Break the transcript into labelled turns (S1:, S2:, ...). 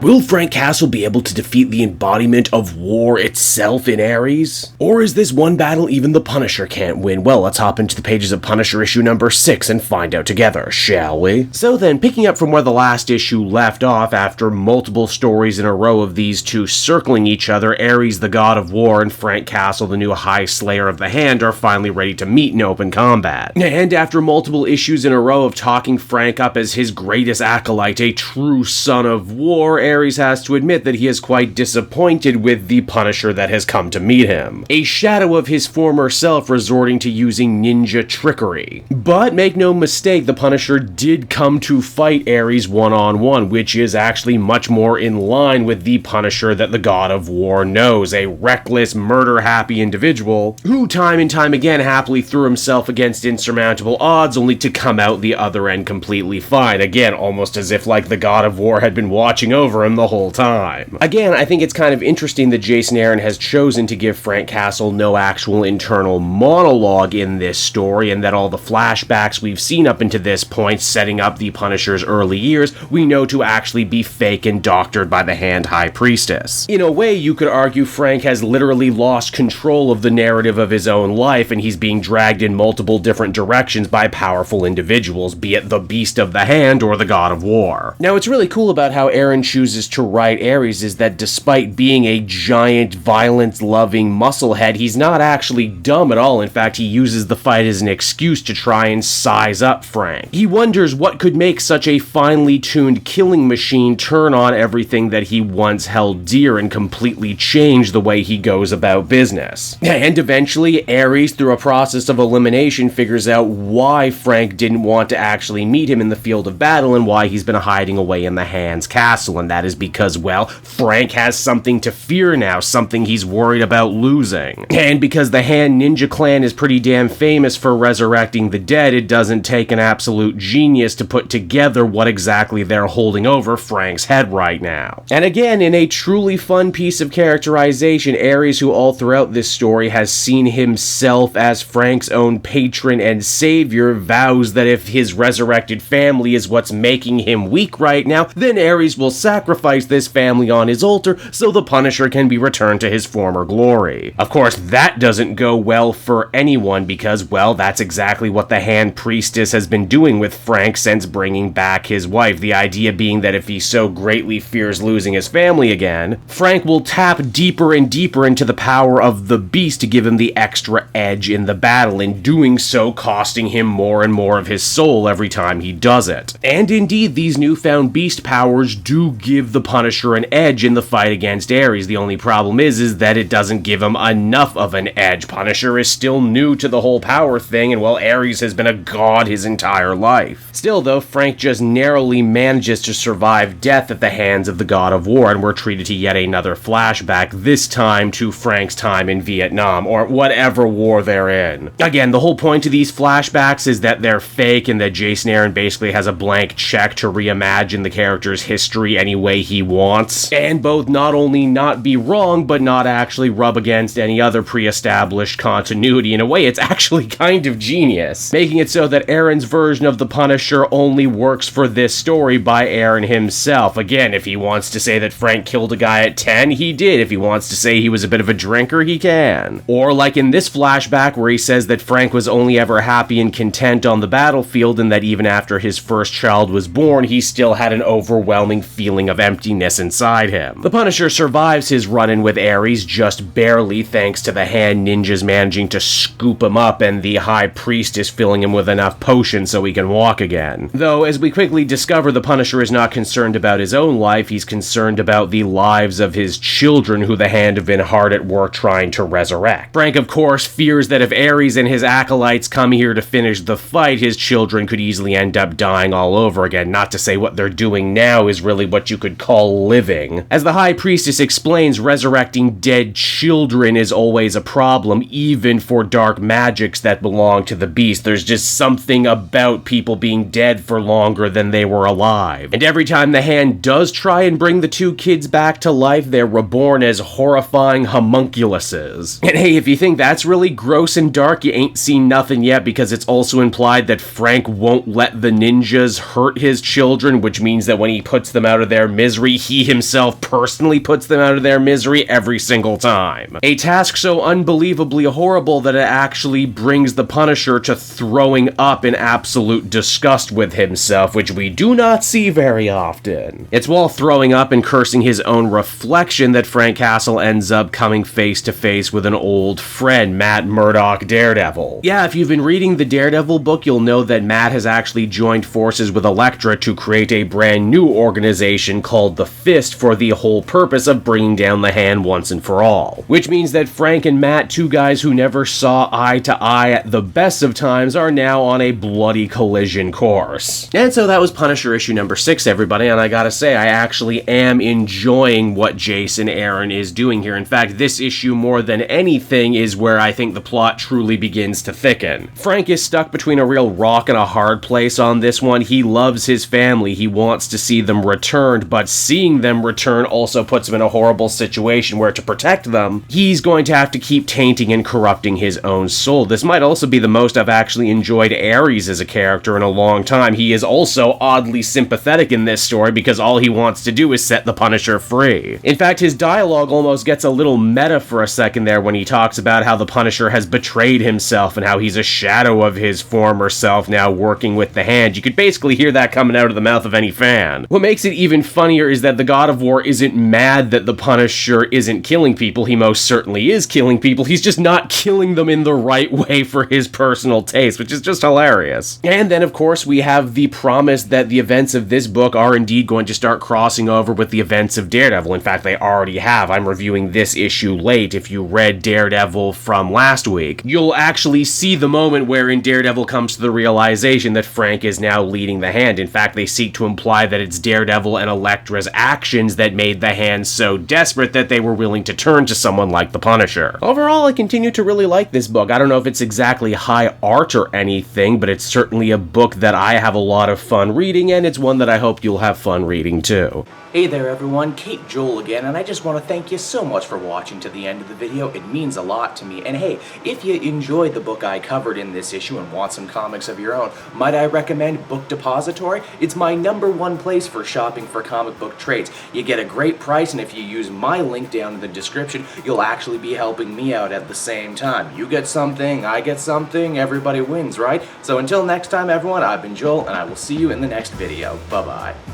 S1: Will Frank Castle be able to defeat the embodiment of war itself in Ares? Or is this one battle even the Punisher can't win? Well, let's hop into the pages of Punisher issue number 6 and find out together, shall we? So then, picking up from where the last issue left off, after multiple stories in a row of these two circling each other, Ares, the god of war, and Frank Castle, the new High Slayer of the Hand, are finally ready to meet in open combat. And after multiple issues in a row of talking Frank up as his greatest acolyte, a true son of war, Ares has to admit that he is quite disappointed with the Punisher that has come to meet him. A shadow of his former self resorting to using ninja trickery. But make no mistake, the Punisher did come to fight Ares one-on-one, which is actually much more in line with the Punisher that the God of War knows, a reckless, murder-happy individual who time and time again happily threw himself against insurmountable odds only to come out the other end completely fine. Again, almost as if like the God of War had been watching over him the whole time. Again, I think it's kind of interesting that Jason Aaron has chosen to give Frank Castle no actual internal monologue in this story, and that all the flashbacks we've seen up until this point setting up the Punisher's early years we know to actually be fake and doctored by the Hand High Priestess. In a way, you could argue Frank has literally lost control of the narrative of his own life, and he's being dragged in multiple different directions by powerful individuals, be it the Beast of the Hand or the God of War. Now, what's really cool about how Aaron chooses to write Ares is that despite being a giant, violence-loving musclehead, he's not actually dumb at all. In fact, he uses the fight as an excuse to try and size up Frank. He wonders what could make such a finely tuned killing machine turn on everything that he once held dear and completely change the way he goes about business. And eventually, Ares, through a process of elimination, figures out why Frank didn't want to actually meet him in the field of battle and why he's been hiding away in the Hand's castle, and that is because, well, Frank has something to fear now, something he's worried about losing. And because the Hand Ninja Clan is pretty damn famous for resurrecting the dead, it doesn't take an absolute genius to put together what exactly they're holding over Frank's head right now. And again, in a truly fun piece of characterization, Ares, who all throughout this story has seen himself as Frank's own patron and savior, vows that if his resurrected family is what's making him weak right now, then Ares will sacrifice this family on his altar so the Punisher can be returned to his former glory. Of course, that doesn't go well for anyone because, well, that's exactly what the Hand Priestess has been doing with Frank since bringing back his wife. The idea being that if he so greatly fears losing his family again, Frank will tap deeper and deeper into the power of the Beast to give him the extra edge in the battle, in doing so costing him more and more of his soul every time he does it. And indeed, these newfound Beast powers do give the Punisher an edge in the fight against Ares. The only problem is that it doesn't give him enough of an edge. Punisher is still new to the whole power thing, and well, Ares has been a god his entire life. Still though, Frank just narrowly manages to survive death at the hands of the God of War, and we're treated to yet another flashback, this time to Frank's time in Vietnam, or whatever war they're in. Again, the whole point of these flashbacks is that they're fake, and that Jason Aaron basically has a blank check to reimagine the character's history any way he wants, and both not only not be wrong, but not actually rub against any other pre-established continuity. In a way, it's actually kind of genius, making it so that Aaron's version of the Punisher only works for this story by Aaron himself. Again, if he wants to say that Frank killed a guy at 10, he did. If he wants to say he was a bit of a drinker, he can. Or like in this flashback where he says that Frank was only ever happy and content on the battlefield, and that even after his first child was born, he still had an overwhelming feeling of emptiness inside him. The Punisher survives his run-in with Ares just barely, thanks to the Hand Ninjas managing to scoop him up and the High Priestess filling him with enough potion so he can walk again. Though, as we quickly discover, the Punisher is not concerned about his own life, he's concerned about the lives of his children who the Hand have been hard at work trying to resurrect. Frank, of course, fears that if Ares and his acolytes come here to finish the fight, his children could easily end up dying all over again, not to say what they're doing now is really what you could call living. As the High Priestess explains, resurrecting dead children is always a problem, even for dark magics that belong to the Beast. There's just something about people being dead for longer than they were alive. And every time the Hand does try and bring the two kids back to life, they're reborn as horrifying homunculuses. And hey, if you think that's really gross and dark, you ain't seen nothing yet, because it's also implied that Frank won't let the ninjas hurt his children, which means that when he puts them out of their their misery, he himself personally puts them out of their misery every single time. A task so unbelievably horrible that it actually brings the Punisher to throwing up in absolute disgust with himself, which we do not see very often. It's while throwing up and cursing his own reflection that Frank Castle ends up coming face to face with an old friend, Matt Murdock Daredevil. Yeah, if you've been reading the Daredevil book, you'll know that Matt has actually joined forces with Elektra to create a brand new organization called the Fist for the whole purpose of bringing down the Hand once and for all. Which means that Frank and Matt, two guys who never saw eye to eye at the best of times, are now on a bloody collision course. And so that was Punisher issue number 6, everybody, and I gotta say, I actually am enjoying what Jason Aaron is doing here. In fact, this issue, more than anything, is where I think the plot truly begins to thicken. Frank is stuck between a real rock and a hard place on this one. He loves his family, he wants to see them returned, but seeing them return also puts him in a horrible situation where, to protect them, he's going to have to keep tainting and corrupting his own soul. This might also be the most I've actually enjoyed Ares as a character in a long time. He is also oddly sympathetic in this story because all he wants to do is set the Punisher free. In fact, his dialogue almost gets a little meta for a second there when he talks about how the Punisher has betrayed himself and how he's a shadow of his former self now working with the Hand. You could basically hear that coming out of the mouth of any fan. What makes it even funnier is that the God of War isn't mad that the Punisher isn't killing people. He most certainly is killing people. He's just not killing them in the right way for his personal taste, which is just hilarious. And then, of course, we have the promise that the events of this book are indeed going to start crossing over with the events of Daredevil. In fact, they already have. I'm reviewing this issue late. If you read Daredevil from last week, you'll actually see the moment wherein Daredevil comes to the realization that Frank is now leading the Hand. In fact, they seek to imply that it's Daredevil and Elektra's actions that made the Hand so desperate that they were willing to turn to someone like the Punisher. Overall, I continue to really like this book. I don't know if it's exactly high art or anything, but it's certainly a book that I have a lot of fun reading, and it's one that I hope you'll have fun reading too.
S2: Hey there everyone, Kate Joel again, and I just want to thank you so much for watching to the end of the video. It means a lot to me. And hey, if you enjoyed the book I covered in this issue and want some comics of your own, might I recommend Book Depository? It's my #1 place for shopping for comic book trades. You get a great price, and if you use my link down in the description, you'll actually be helping me out at the same time. You get something, I get something, everybody wins, right? So until next time everyone, I've been Joel, and I will see you in the next video. Bye-bye.